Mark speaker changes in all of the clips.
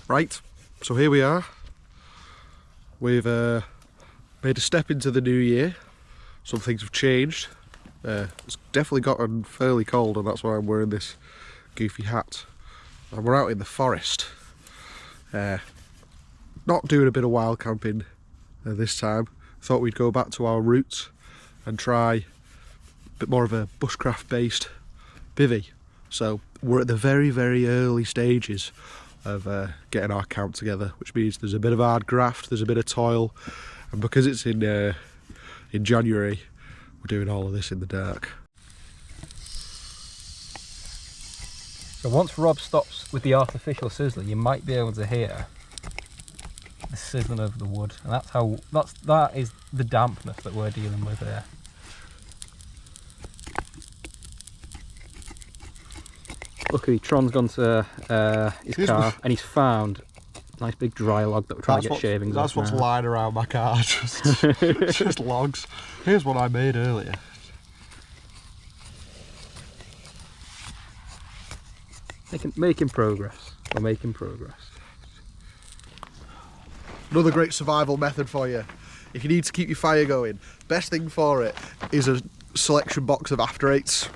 Speaker 1: Right, so here we are. We've made a step into the new year. Some things have changed. It's definitely gotten fairly cold, and that's why I'm wearing this goofy hat. And we're out in the forest. Not doing a bit of wild camping this time. Thought we'd go back to our roots and try a bit more of a bushcraft based bivvy. So we're at the very, very early stages of getting our camp together, which means there's a bit of hard graft, there's a bit of toil, and because it's in January, we're doing all of this in the dark.
Speaker 2: So once Rob stops with the artificial sizzler, you might be able to hear the sizzling of the wood, and that is the dampness that we're dealing with here. Luckily, Tron's gone to his car and he's found a nice big dry log that we're trying to get shavings off.
Speaker 1: That's what's lying around my car, just logs. Here's what I made earlier.
Speaker 2: Making progress. We're making progress.
Speaker 1: Another great survival method for you. If you need to keep your fire going, best thing for it is a selection box of After Eights.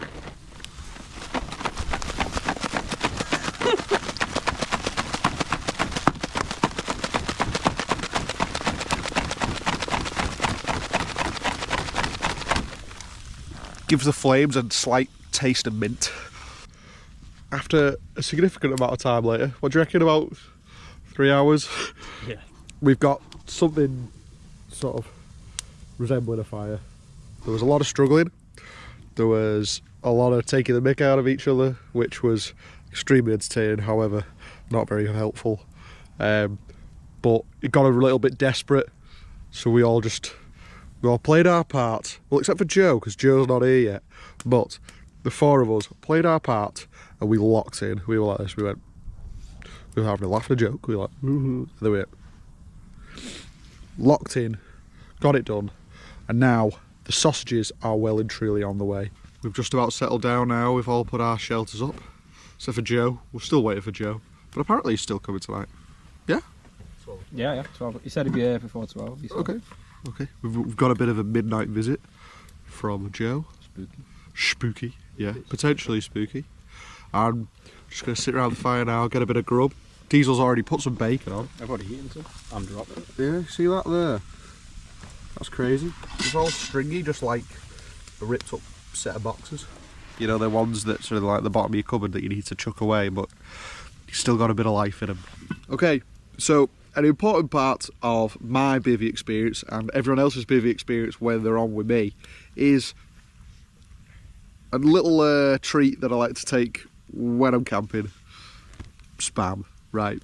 Speaker 1: Gives the flames a slight taste of mint. After a significant amount of time later, what do you reckon, about 3 hours?
Speaker 2: Yeah.
Speaker 1: We've got something sort of resembling a fire. There was a lot of struggling. There was a lot of taking the mick out of each other, which was extremely entertaining, however, not very helpful. But it got a little bit desperate, so we all played our part. Well, except for Joe, because Joe's not here yet. But the four of us played our part and we locked in. We were like this. We were having a laugh and a joke. We were like, and then we went, locked in, got it done, and now the sausages are well and truly on the way. We've just about settled down now. We've all put our shelters up, except for Joe. We're still waiting for Joe, but apparently he's still coming tonight. Yeah?
Speaker 2: Yeah, 12. He said he'd be here before 12.
Speaker 1: Okay. We've got a bit of a midnight visit from Joe. Spooky, yeah, potentially spooky. I'm just going to sit around the fire now, get a bit of grub. Diesel's already put some bacon on.
Speaker 2: I've already eaten some. I'm dropping.
Speaker 1: Yeah, see that there? That's crazy. It's all stringy, just like a ripped up set of boxes. You know, the ones that sort of like the bottom of your cupboard that you need to chuck away, but you still got a bit of life in them. Okay, so an important part of my bivvy experience and everyone else's bivvy experience when they're on with me is a little treat that I like to take when I'm camping. Spam, right?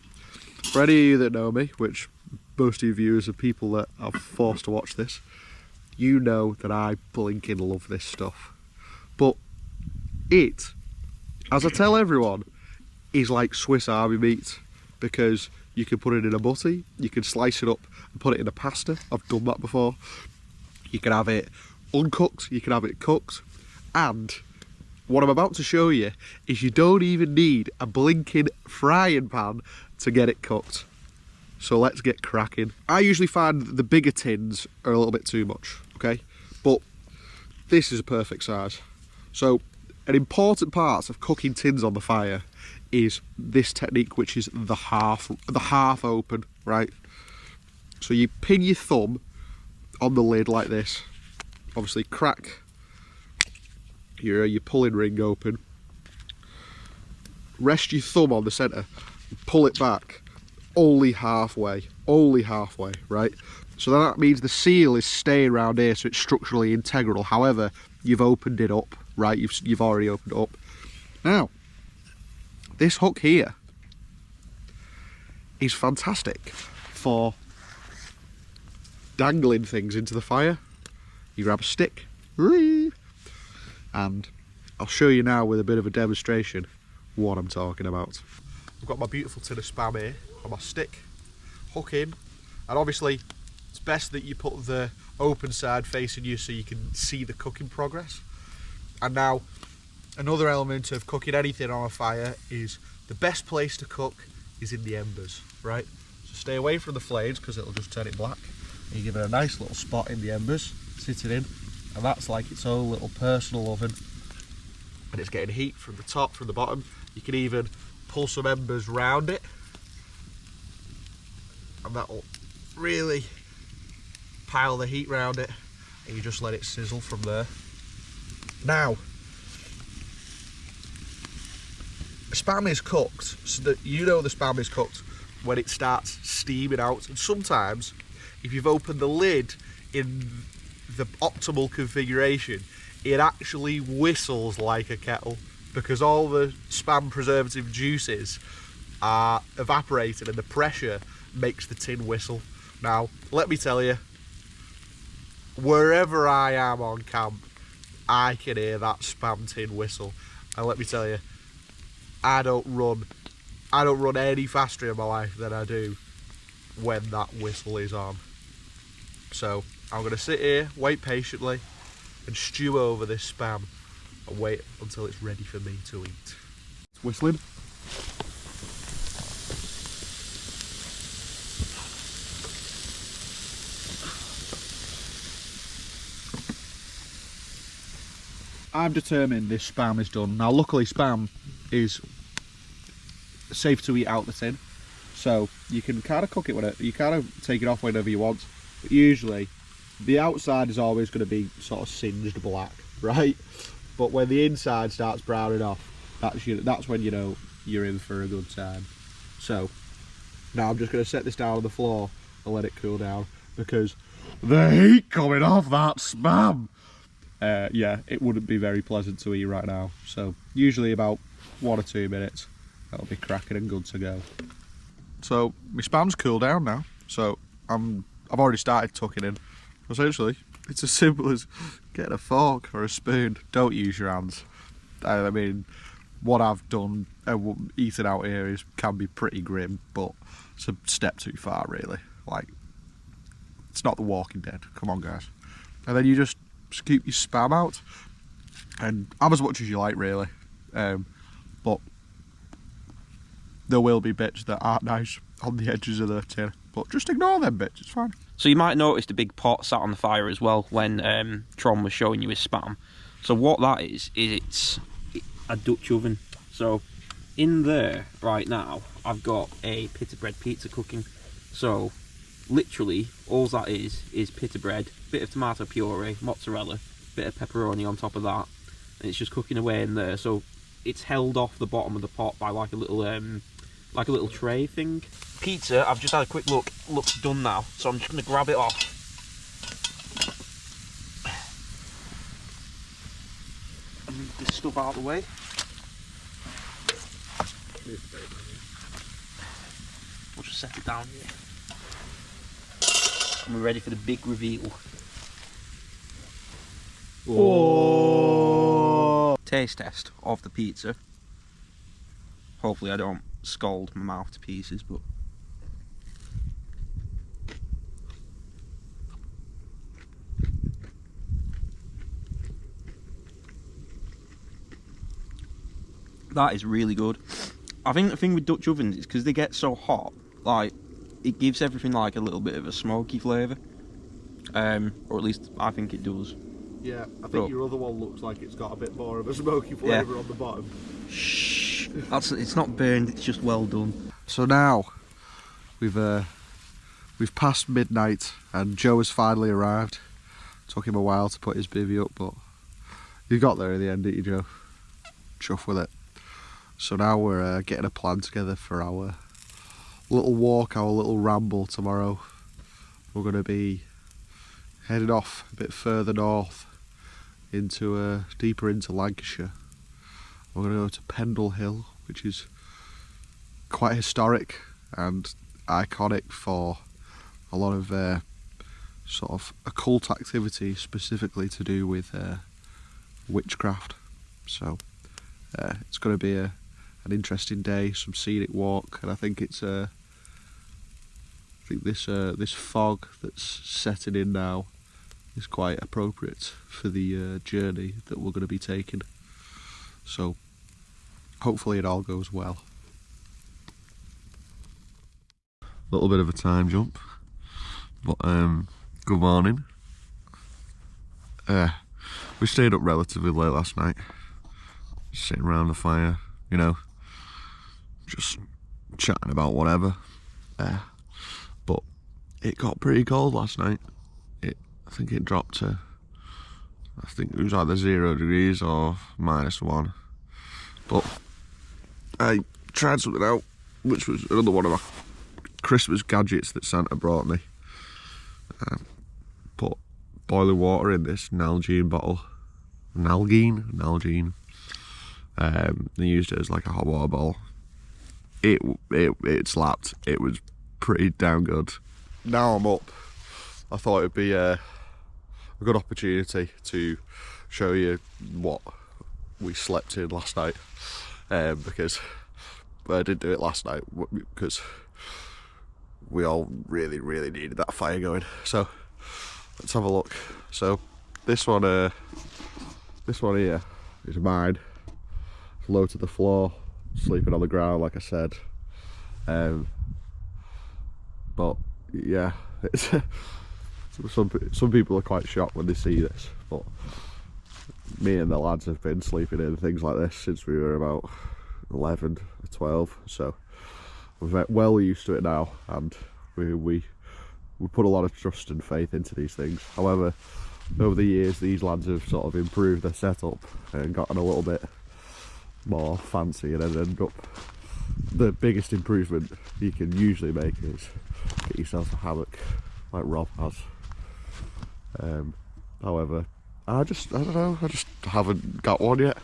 Speaker 1: For any of you that know me, which most of you viewers are people that are forced to watch this, you know that I blinking love this stuff. But it, as I tell everyone, is like Swiss Army meat, because you can put it in a butty, you can slice it up and put it in a pasta. I've done that before. You can have it uncooked, you can have it cooked, and what I'm about to show you is you don't even need a blinking frying pan to get it cooked. So let's get cracking. I usually find that the bigger tins are a little bit too much, okay? But this is a perfect size. So an important part of cooking tins on the fire is this technique, which is the half open, right? So you pin your thumb on the lid like this, obviously crack your pulling ring open, rest your thumb on the centre, pull it back only halfway, right? So that means the seal is staying around here, so it's structurally integral. However, you've opened it up, right? You've already opened it up. Now, this hook here is fantastic for dangling things into the fire. You grab a stick, and I'll show you now with a bit of a demonstration what I'm talking about. I've got my beautiful tin of spam here on my stick, hook in, and obviously it's best that you put the open side facing you so you can see the cooking progress. And now, another element of cooking anything on a fire is the best place to cook is in the embers, right? So stay away from the flames because it'll just turn it black. And you give it a nice little spot in the embers, sitting in, and that's like its own little personal oven. And it's getting heat from the top, from the bottom. You can even pull some embers round it, and that'll really pile the heat round it, and you just let it sizzle from there. Now, spam is cooked, so that you know the spam is cooked when it starts steaming out. And sometimes, if you've opened the lid in the optimal configuration, it actually whistles like a kettle because all the spam preservative juices are evaporated and the pressure makes the tin whistle. Now, let me tell you, wherever I am on camp, I can hear that spam tin whistle. And let me tell you, I don't run any faster in my life than I do when that whistle is on. So I'm going to sit here, wait patiently, and stew over this spam and wait until it's ready for me to eat. It's whistling. I'm determined this spam is done. Now luckily spam is safe to eat out the tin, so you can kind of cook it whenever, you kind of take it off whenever you want, but usually the outside is always going to be sort of singed black, right? But when the inside starts browning off, that's when you know you're in for a good time. So now I'm just going to set this down on the floor and let it cool down because the heat coming off that spam, yeah, it wouldn't be very pleasant to eat right now. So usually about 1 or 2 minutes, that'll be cracking and good to go. So my spam's cooled down now, so I've already started tucking in. Essentially, it's as simple as getting a fork or a spoon. Don't use your hands. I mean, what I've done eating out here can be pretty grim, but it's a step too far, really. Like, it's not The Walking Dead. Come on, guys. And then you just scoop your spam out, and have as much as you like, really. But there will be bits that aren't nice on the edges of the tin, but just ignore them bits. It's fine.
Speaker 3: So you might notice the big pot sat on the fire as well when Tron was showing you his spam. So what that is it's a Dutch oven. So in there right now, I've got a pita bread pizza cooking. So literally all that is pita bread, bit of tomato puree, mozzarella, bit of pepperoni on top of that, and it's just cooking away in there. So it's held off the bottom of the pot by like a little tray thing. Pizza, I've just had a quick look, looks done now, so I'm just going to grab it off. And move this stuff out of the way. We'll just set it down here. And we're ready for the big reveal.
Speaker 1: Whoa.
Speaker 3: Taste test of the pizza. Hopefully I don't scald my mouth to pieces, but that is really good. I think the thing with Dutch ovens is because they get so hot, like, it gives everything like a little bit of a smoky flavour. Or at least I think it does.
Speaker 1: Yeah, I think your other one looks like it's got a bit more of a smoky flavour on the bottom.
Speaker 3: Shh, it's not burned, it's just well done.
Speaker 1: So now we've passed midnight and Joe has finally arrived. Took him a while to put his bivvy up, but you got there in the end, didn't you, Joe? Chuff with it. So now we're getting a plan together for our little walk, our little ramble tomorrow. We're going to be heading off a bit further north into deeper into Lancashire. We're going to go to Pendle Hill, which is quite historic and iconic for a lot of sort of occult activity, specifically to do with witchcraft. So it's going to be an interesting day, some scenic walk, and I think it's this fog that's setting in now is quite appropriate for the journey that we're going to be taking. So hopefully it all goes well. little bit of a time jump, but good morning. We stayed up relatively late last night, sitting around the fire, you know, just chatting about whatever. But it got pretty cold last night. I think it dropped to, I think it was either 0 degrees or -1. But I tried something out, which was another one of my Christmas gadgets that Santa brought me. Put boiling water in this Nalgene bottle. Nalgene. They used it as like a hot water bottle. It slapped. It was pretty damn good. Now I'm up, I thought it'd be a good opportunity to show you what we slept in last night, because I didn't do it last night because we all really needed that fire going. So let's have a look. So this one here is mine. It's low to the floor, sleeping on the ground like I said. But yeah, it's some people are quite shocked when they see this, but me and the lads have been sleeping in things like this since we were about 11 or 12, so we're well used to it now, and we put a lot of trust and faith into these things. However, over the years these lads have sort of improved their setup and gotten a little bit more fancy, and then end up, the biggest improvement you can usually make is get yourself a hammock like Rob has. However, I don't know, I just haven't got one yet.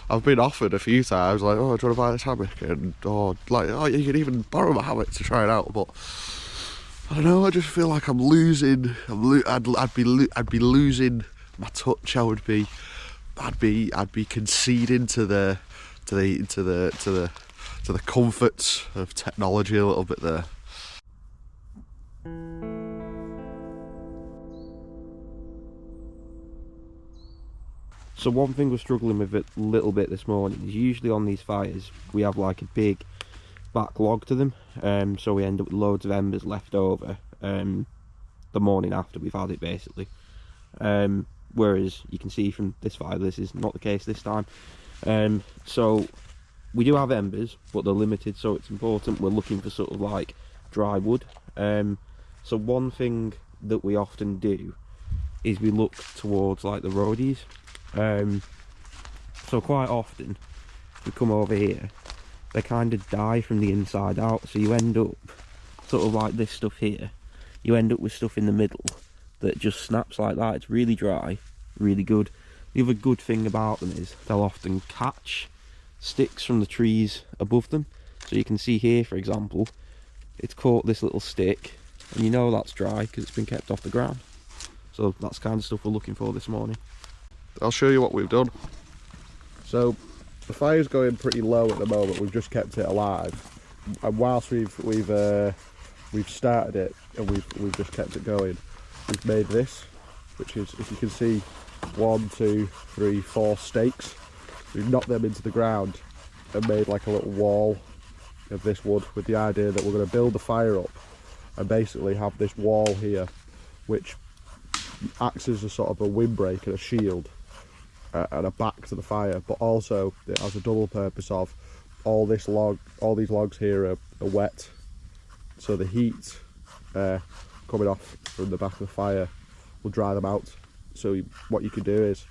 Speaker 1: I've been offered a few times, like, oh, do you want to buy this hammock? And you can even borrow my hammock to try it out. But I don't know, I just feel like I'm losing. I'd be losing my touch. I'd be conceding to the comforts of technology a little bit there.
Speaker 3: So one thing we're struggling with a little bit this morning is usually on these fires we have like a big backlog to them, so we end up with loads of embers left over the morning after we've had it basically. Whereas you can see from this fire this is not the case this time. So we do have embers, but they're limited, so it's important we're looking for sort of like dry wood. So one thing that we often do is we look towards like the roadies. So quite often we come over here, they kind of die from the inside out, so you end up sort of like this stuff here, you end up with stuff in the middle that just snaps like that. It's really dry, really good. The other good thing about them is they'll often catch sticks from the trees above them, so you can see here for example it's caught this little stick, and you know that's dry because it's been kept off the ground. So that's the kind of stuff we're looking for this morning.
Speaker 1: I'll show you what we've done. So the fire's going pretty low at the moment. We've just kept it alive, and whilst we've started it and we've just kept it going, we've made this, which is, if you can see, 1, 2, 3, 4 stakes. We've knocked them into the ground and made like a little wall of this wood, with the idea that we're going to build the fire up and basically have this wall here which acts as a sort of a windbreak and a shield and a back to the fire, but also it has a double purpose of all these logs here are wet, so the heat coming off from the back of the fire will dry them out. So what you can do is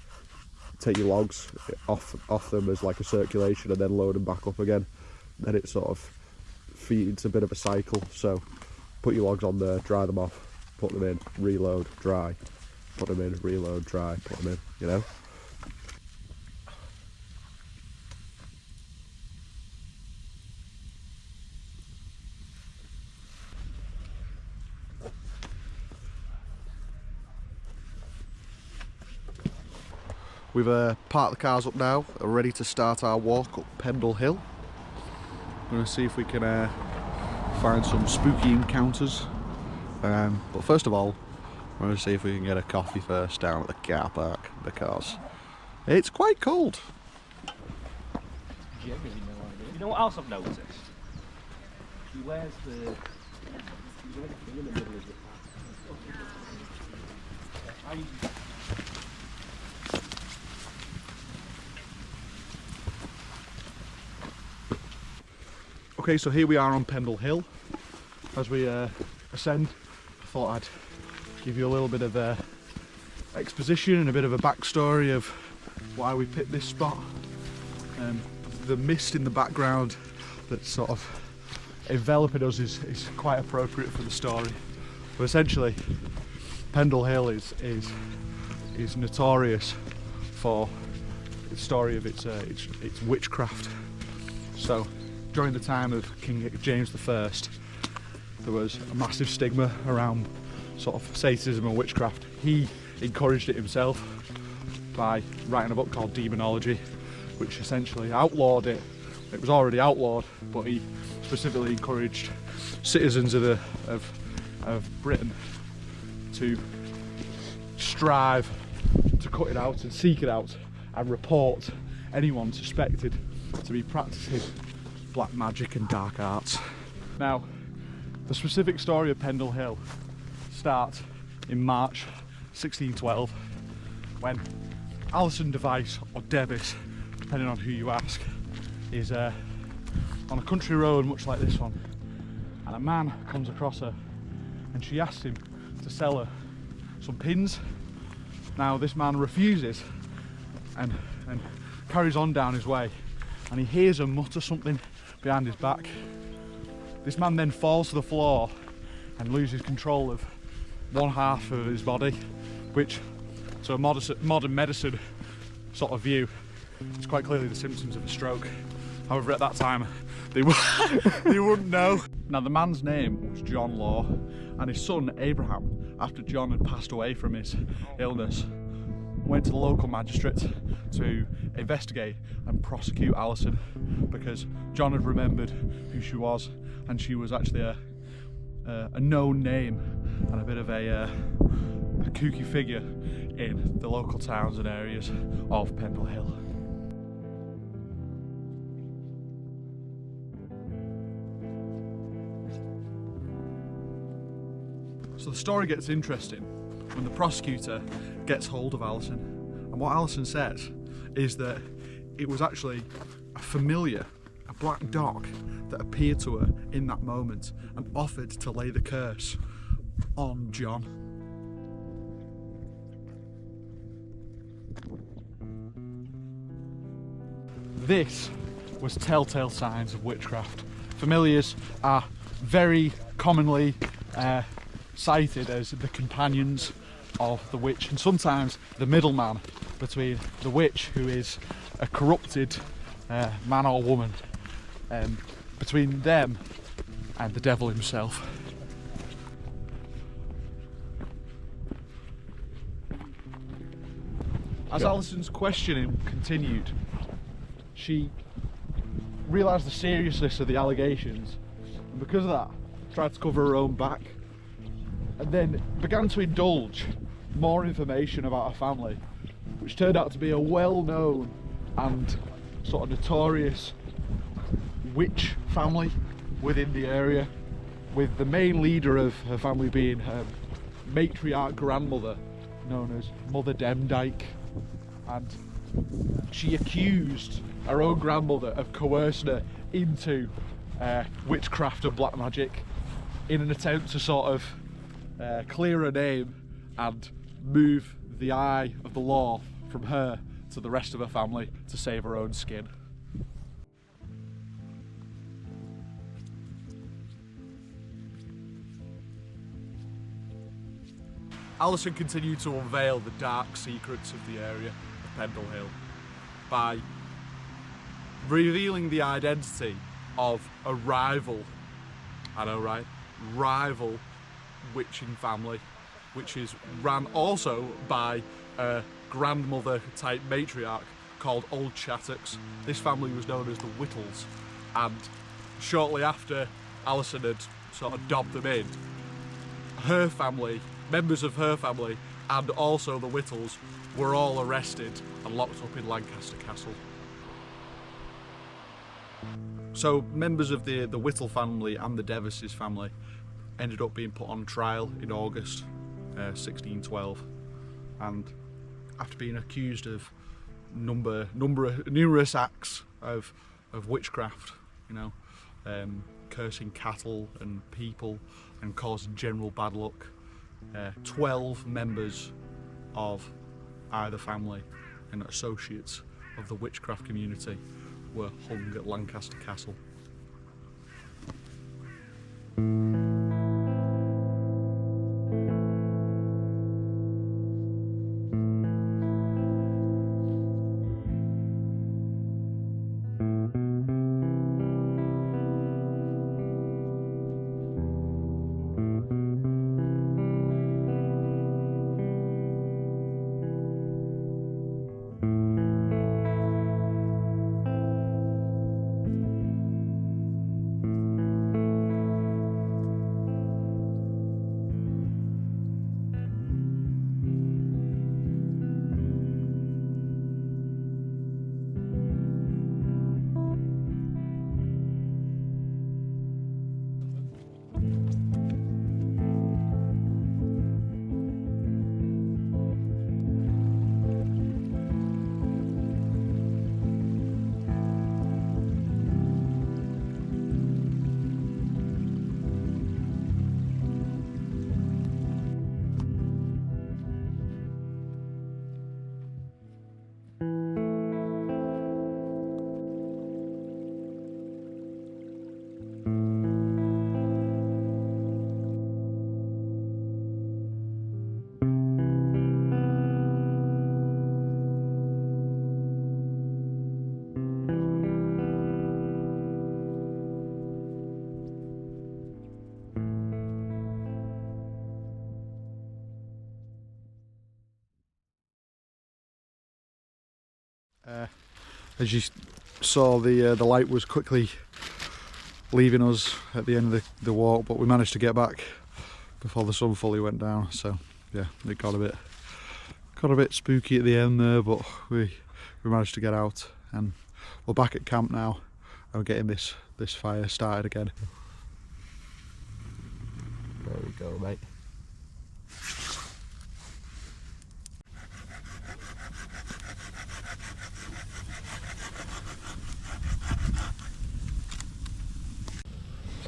Speaker 1: take your logs off them as like a circulation and then load them back up again. Then it sort of feeds a bit of a cycle. So put your logs on there, dry them off, put them in, reload, dry, put them in, reload, dry, put them in, you know. We've parked the cars up now, are ready to start our walk up Pendle Hill. I'm going to see if we can find some spooky encounters. But first of all, we're going to see if we can get a coffee first down at the car park, because it's quite cold.
Speaker 2: You know what else I've noticed? He wears the
Speaker 1: Okay, so here we are on Pendle Hill. As we ascend, I thought I'd give you a little bit of exposition and a bit of a backstory of why we picked this spot. The mist in the background that's sort of enveloping us is quite appropriate for the story. But essentially, Pendle Hill is notorious for the story of its witchcraft. So, during the time of King James I, there was a massive stigma around sort of Satanism and witchcraft. He encouraged it himself by writing a book called Demonology, which essentially outlawed it. It was already outlawed, but he specifically encouraged citizens of Britain to strive to cut it out and seek it out and report anyone suspected to be practicing black magic and dark arts. Now, the specific story of Pendle Hill starts in March 1612 when Alison Device, or Devis, depending on who you ask, is on a country road much like this one, and a man comes across her and she asks him to sell her some pins. Now this man refuses and carries on down his way, and he hears her mutter something behind his back. This man then falls to the floor and loses control of one half of his body, which, to a modern medicine sort of view, is quite clearly the symptoms of a stroke. However, at that time, they wouldn't know. Now, the man's name was John Law, and his son Abraham, after John had passed away from his illness, went to the local magistrate to investigate and prosecute Alison, because John had remembered who she was, and she was actually a known name and a bit of a kooky figure in the local towns and areas of Pendle Hill. So the story gets interesting when the prosecutor gets hold of Alison, and what Alison says is that it was actually a familiar, a black dog, that appeared to her in that moment and offered to lay the curse on John. This was telltale signs of witchcraft. Familiars are very commonly cited as the companions of the witch, and sometimes the middleman between the witch, who is a corrupted man or woman, between them and the devil himself. As Alison's questioning continued, she realised the seriousness of the allegations, and because of that tried to cover her own back, and then began to indulge more information about her family, which turned out to be a well-known and sort of notorious witch family within the area, with the main leader of her family being her matriarch grandmother, known as Mother Demdike. And she accused her own grandmother of coercing her into witchcraft and black magic in an attempt to sort of clear her name and move the eye of the law from her to the rest of her family to save her own skin. Alison continued to unveil the dark secrets of the area of Pendle Hill by revealing the identity of a rival, I know right, rival witching family, which is ran also by a grandmother type matriarch called Old Chattocks. This family was known as the Whittles, and shortly after Alison had sort of dobbed them in, her family, members of her family, and also the Whittles were all arrested and locked up in Lancaster Castle. So members of the Whittle family and the Devises family ended up being put on trial in August 1612, and after being accused of numerous acts of witchcraft, you know, cursing cattle and people and causing general bad luck, 12 members of either family and associates of the witchcraft community were hung at Lancaster Castle. As you saw, the light was quickly leaving us at the end of the walk, but we managed to get back before the sun fully went down. So yeah, it got a bit spooky at the end there, but we managed to get out, and we're back at camp now and we're getting this fire started again.
Speaker 2: There we go, mate.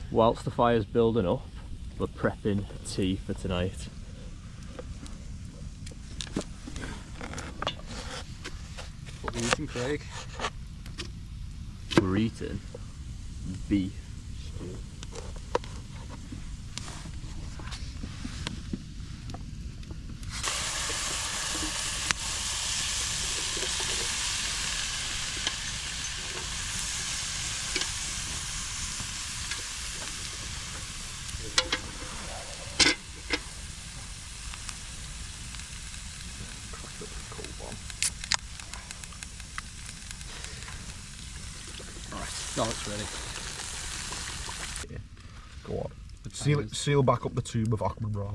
Speaker 2: Whilst the fire's building up, we're prepping tea for tonight.
Speaker 1: What are we eating, Craig?
Speaker 2: We're eating beef stew. No, it's ready.
Speaker 1: Yeah. Go on. Seal back up the tube of Achman Raw.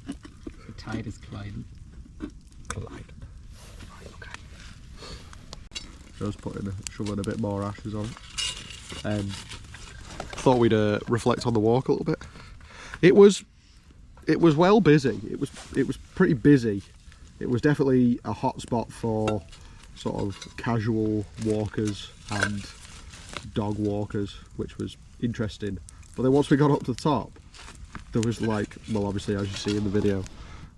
Speaker 2: The tide is colliding.
Speaker 1: Right, okay. Joe's shoveling a bit more ashes on it. Thought we'd reflect on the walk a little bit. It was well busy. It was pretty busy. It was definitely a hot spot for sort of casual walkers and dog walkers, which was interesting. But then once we got up to the top, there was like, well, obviously as you see in the video,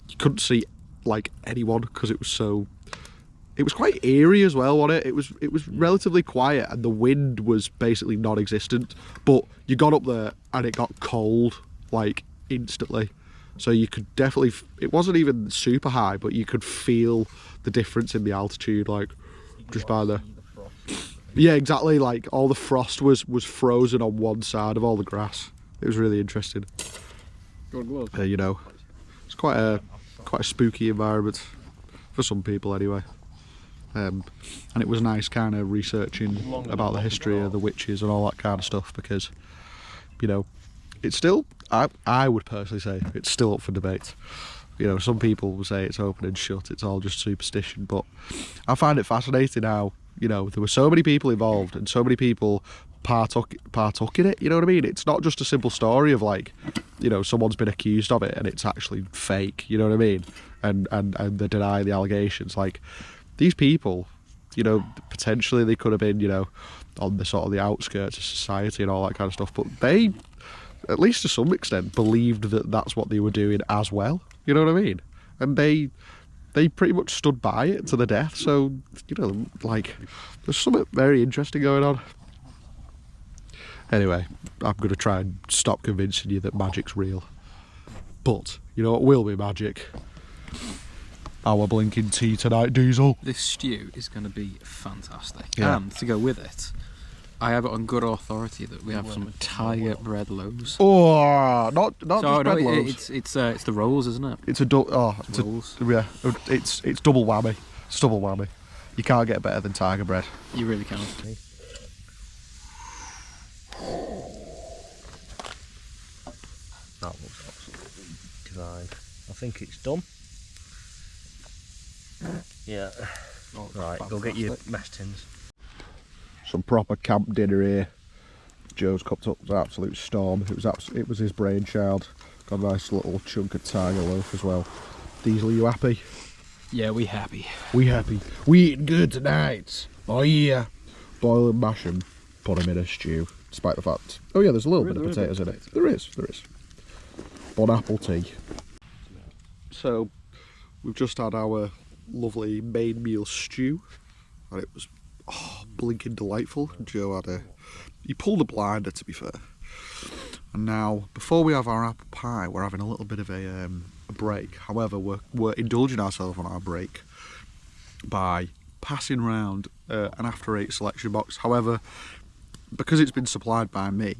Speaker 1: you couldn't see like anyone because it was quite eerie as well, wasn't it? It was relatively quiet and the wind was basically non-existent, but you got up there and it got cold like instantly. So you could definitely, it wasn't even super high, but you could feel the difference in the altitude, like just by the yeah, exactly, like all the frost was frozen on one side of all the grass. It was really interesting. You know, it's quite a spooky environment for some people anyway. And it was nice kind of researching about the history of the witches and all that kind of stuff, because, you know, it's still, I would personally say it's still up for debate. You know, some people will say it's open and shut, it's all just superstition, but I find it fascinating how, you know, there were so many people involved and so many people partook in it, you know what I mean? It's not just a simple story of like, you know, someone's been accused of it and it's actually fake, you know what I mean? And they deny the allegations. Like, these people, you know, potentially they could have been, you know, on the sort of the outskirts of society and all that kind of stuff, but they, at least to some extent, believed that that's what they were doing as well, you know what I mean? And they pretty much stood by it to the death. So, you know, like, there's something very interesting going on. Anyway, I'm going to try and stop convincing you that magic's real. But, you know what will be magic? Our blinking tea tonight, Diesel.
Speaker 2: This stew is going to be fantastic.
Speaker 1: Yeah.
Speaker 2: And to go with it, I have it on good authority that we have some tiger bread loaves.
Speaker 1: Oh, not just bread loaves.
Speaker 2: It's the rolls, isn't it?
Speaker 1: It's rolls. It's double whammy. It's double whammy. You can't get better than tiger bread.
Speaker 2: You really can't.
Speaker 4: That looks absolutely divine. I think it's done. Yeah.
Speaker 2: Oh,
Speaker 4: Right, go get your mess tins.
Speaker 1: Some proper camp dinner here. Joe's cooked up an absolute storm. It was his brainchild. Got a nice little chunk of tiger loaf as well. Diesel, you happy?
Speaker 2: Yeah, we happy.
Speaker 1: We happy. We eating good tonight. Oh yeah. Boil and mash them. Put them in a stew. Despite the fact. Oh yeah, there's a little bit of potatoes in it. There is. Bon apple tea. So, we've just had our lovely main meal stew, and it was blinking delightful. Joe he pulled a blinder, to be fair. And now, before we have our apple pie, we're having a little bit of a break. However, we're indulging ourselves on our break by passing round an after 8 selection box. However, because it's been supplied by me,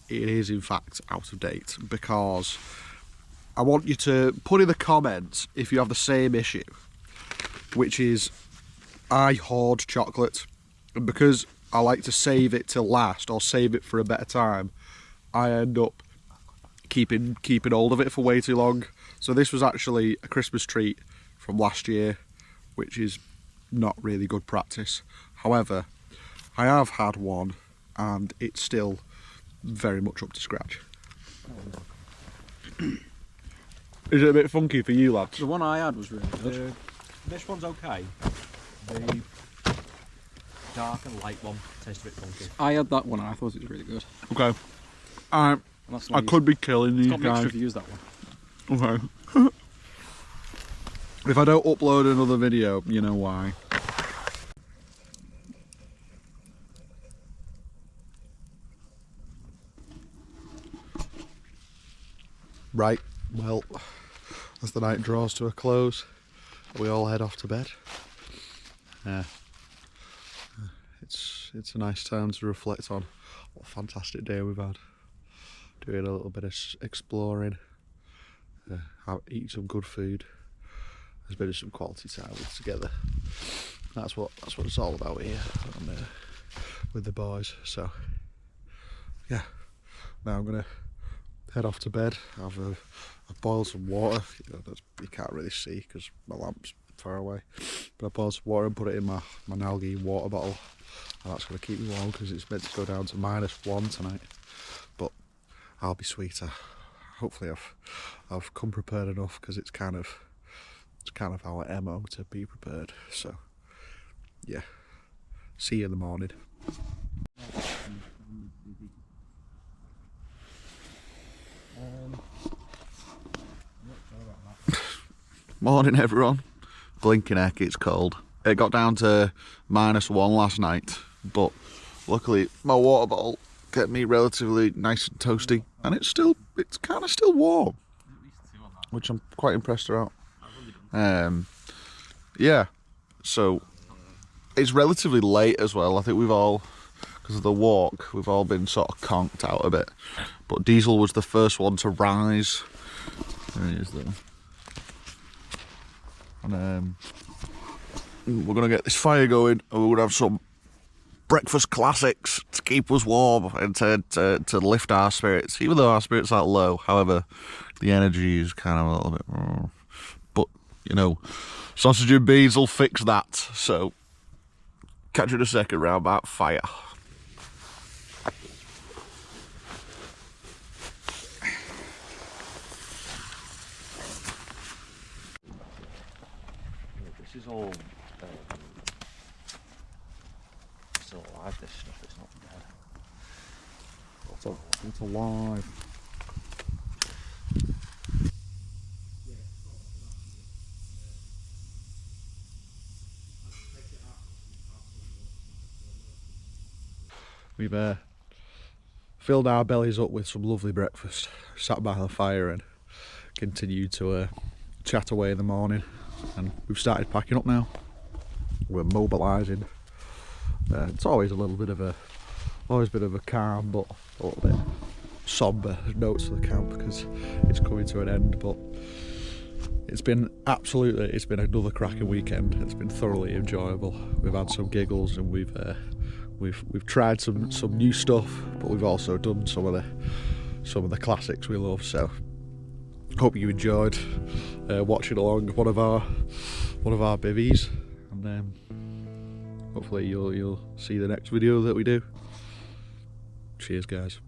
Speaker 1: it is in fact out of date, because I want you to put in the comments if you have the same issue, which is I hoard chocolate, and because I like to save it till last or save it for a better time, I end up keeping hold of it for way too long. So this was actually a Christmas treat from last year, which is not really good practice. However, I have had one and it's still very much up to scratch. Is it a bit funky for you, lads?
Speaker 2: The one I had was really good.
Speaker 4: This one's okay. The dark and light one tastes a bit funky.
Speaker 2: I had that one and I thought it was really good.
Speaker 1: Okay. I could be killing these
Speaker 2: got mixed
Speaker 1: guys.
Speaker 2: reviews, that one.
Speaker 1: Okay. If I don't upload another video, you know why. Right, well, as the night draws to a close, we all head off to bed. It's a nice time to reflect on what a fantastic day we've had. Doing a little bit of exploring, eat some good food. There's been some quality time together. That's what it's all about here with the boys. So yeah, now I'm gonna head off to bed. I've boiled some water. You can't really see because my lamp's far away. But I boiled some water and put it in my Nalgene water bottle. And that's going to keep me warm because it's meant to go down to -1 tonight. But I'll be sweeter. Hopefully I've come prepared enough, because it's kind of our MO to be prepared. So yeah, see you in the morning. Morning everyone. Blinking heck, it's cold. It got down to -1 last night, but luckily my water bottle kept me relatively nice and toasty, and it's kind of still warm, which I'm quite impressed about. Yeah, so it's relatively late as well. I think we've all, because of the walk, we've all been sort of conked out a bit, but Diesel was the first one to rise. There he is there. And we're going to get this fire going, and we're going to have some breakfast classics to keep us warm and to lift our spirits, even though our spirits are low. However, the energy is kind of a little bit... But, you know, sausage and beans will fix that. So, catch you in a second round about fire.
Speaker 4: This is all still alive, this stuff, it's not dead.
Speaker 1: It's alive. We've filled our bellies up with some lovely breakfast, sat by the fire and continued to chat away in the morning, and we've started packing up now. We're mobilising. It's always a little bit of a calm but a little bit sombre notes to the camp because it's coming to an end, but it's been another cracking weekend. It's been thoroughly enjoyable. We've had some giggles and we've tried some new stuff, but we've also done some of the classics we love. So hope you enjoyed watching along one of our bivvies, and hopefully you'll see the next video that we do. Cheers, guys.